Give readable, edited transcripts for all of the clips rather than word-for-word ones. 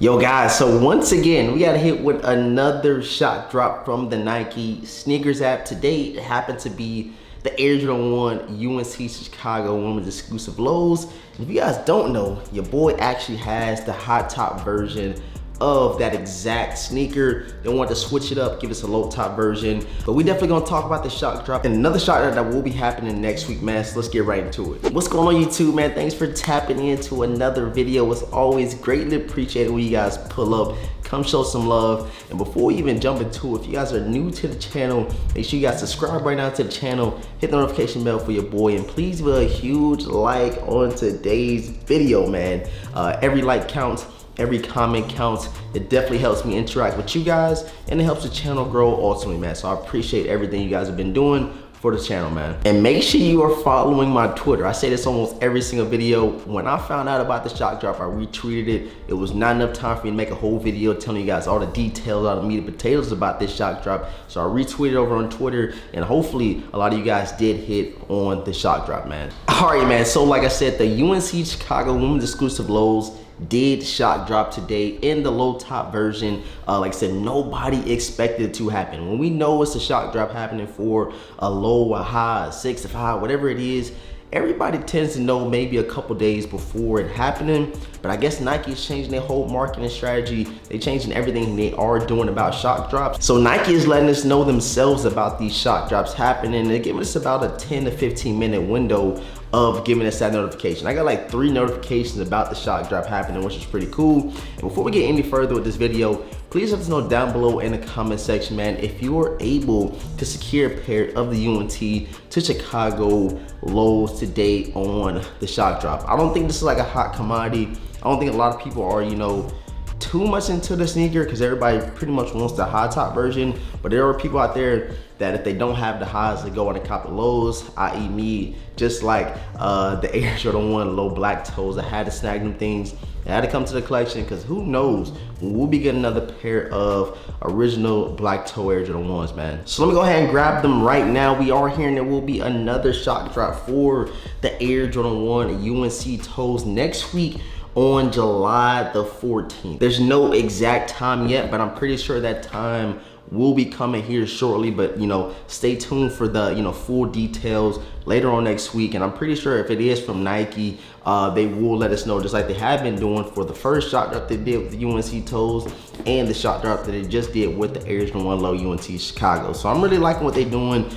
Yo guys, so once again, we got hit with another shot drop from the Nike SNKRS app. Today, it happened to be the Air Jordan 1 UNC Chicago women's exclusive lows. And if you guys don't know, your boy actually has the hot top version of that exact sneaker. They want to switch it up, give us a low top version. But we definitely gonna talk about the shock drop and another shock drop that will be happening next week, man. So let's get right into it. What's going on, YouTube, man? Thanks for tapping into another video. It's always greatly appreciated when you guys pull up. Come show some love. And before we even jump into it, if you guys are new to the channel, make sure you guys subscribe right now to the channel, hit the notification bell for your boy, and please leave a huge like on today's video, man. Every like counts. Every comment counts. It definitely helps me interact with you guys and it helps the channel grow ultimately, man. So I appreciate everything you guys have been doing for the channel, man. And make sure you are following my Twitter. I say this almost every single video. When I found out about the shock drop, I retweeted it. It was not enough time for me to make a whole video telling you guys all the details, all the meat and potatoes about this shock drop. So I retweeted over on Twitter and hopefully a lot of you guys did hit on the shock drop, man. All right, man. So like I said, the UNC Chicago women's exclusive lows did shock drop today in the low top version. Like I said, nobody expected it to happen. When we know it's a shock drop happening for a low, a high, a 6, a 5, whatever it is, everybody tends to know maybe a couple days before it happening. But I guess Nike is changing their whole marketing strategy. They're changing everything they are doing about shock drops. So Nike is letting us know themselves about these shock drops happening. They're giving us about a 10 to 15 minute window of giving us that notification. I got like 3 notifications about the shock drop happening, which is pretty cool. And before we get any further with this video, please let us know down below in the comment section, man, if you are able to secure a pair of the UNC to Chicago lows today on the shock drop. I don't think this is like a hot commodity. I don't think a lot of people are, you know, too much into the sneaker because everybody pretty much wants the high top version. But there are people out there that if they don't have the highs, they go on and cop the lows, i.e. me, just like the Air Jordan 1 low black toes. I had to snag them things. I had to come to the collection because who knows, we'll be getting another pair of original black toe Air Jordan 1s, man. So let me go ahead and grab them right now. We are hearing there will be another shock drop for the Air Jordan 1 UNC toes next week on July the 14th. There's no exact time yet, but I'm pretty sure that time will be coming here shortly. But you know, stay tuned for the full details later on next week. And I'm pretty sure if it is from Nike, they will let us know, just like they have been doing for the first shock drop they did with the UNC toes and the shock drop that they just did with the Air Jordan 1 low UNC Chicago. So I'm really liking what they're doing.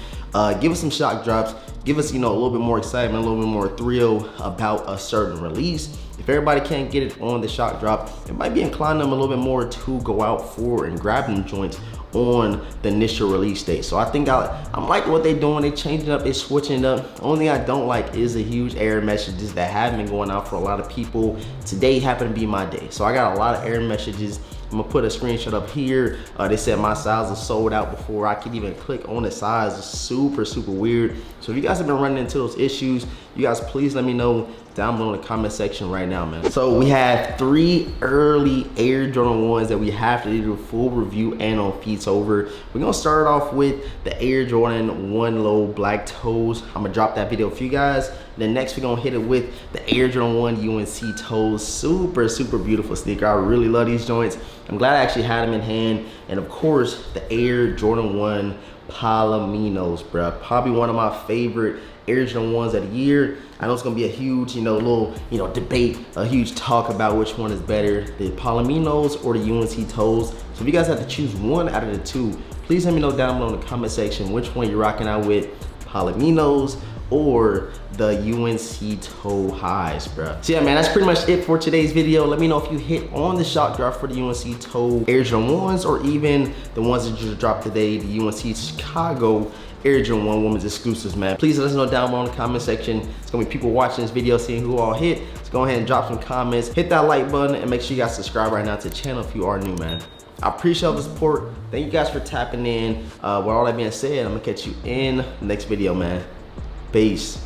Give us some shock drops, give us, a little bit more excitement, a little bit more thrill about a certain release. If everybody can't get it on the shock drop, it might be inclining them a little bit more to go out for and grab them joints on the initial release date. So I think I'm liking what they're doing. They changing it up, they switching it up. Only thing I don't like is the huge error messages that have been going out for a lot of people. Today happened to be my day. So I got a lot of error messages. I'm gonna put a screenshot up here. They said my size is sold out before I could even click on the size. It's super, super weird. So if you guys have been running into those issues, you guys please let me know down below in the comment section right now, man. So we have 3 early Air Jordan 1s that we have to do a full review and on feet over. We're gonna start off with the Air Jordan 1 low black toes. I'm gonna drop that video for you guys. Then next we're gonna hit it with the Air Jordan 1 UNC toes. Super, super beautiful sneaker. I really love these joints. I'm glad I actually had them in hand. And of course, the Air Jordan 1 Palominos, bruh. Probably one of my favorite Air Jordan 1s of the year. I know it's gonna be a huge, little, debate, a huge talk about which one is better, the Palominos or the UNC toes. So if you guys have to choose one out of the 2, please let me know down below in the comment section which one you're rocking out with, Palominos or the UNC Toe highs, bro. So yeah, man, that's pretty much it for today's video. Let me know if you hit on the shock drop for the UNC Toe Air Jordan 1s or even the ones that just dropped today, the UNC Chicago Air Jordan 1 women's exclusives, man. Please let us know down below in the comment section. It's gonna be people watching this video, seeing who all hit. So go ahead and drop some comments, hit that like button, and make sure you guys subscribe right now to the channel if you are new, man. I appreciate all the support. Thank you guys for tapping in. With all that being said, I'm gonna catch you in the next video, man. Peace.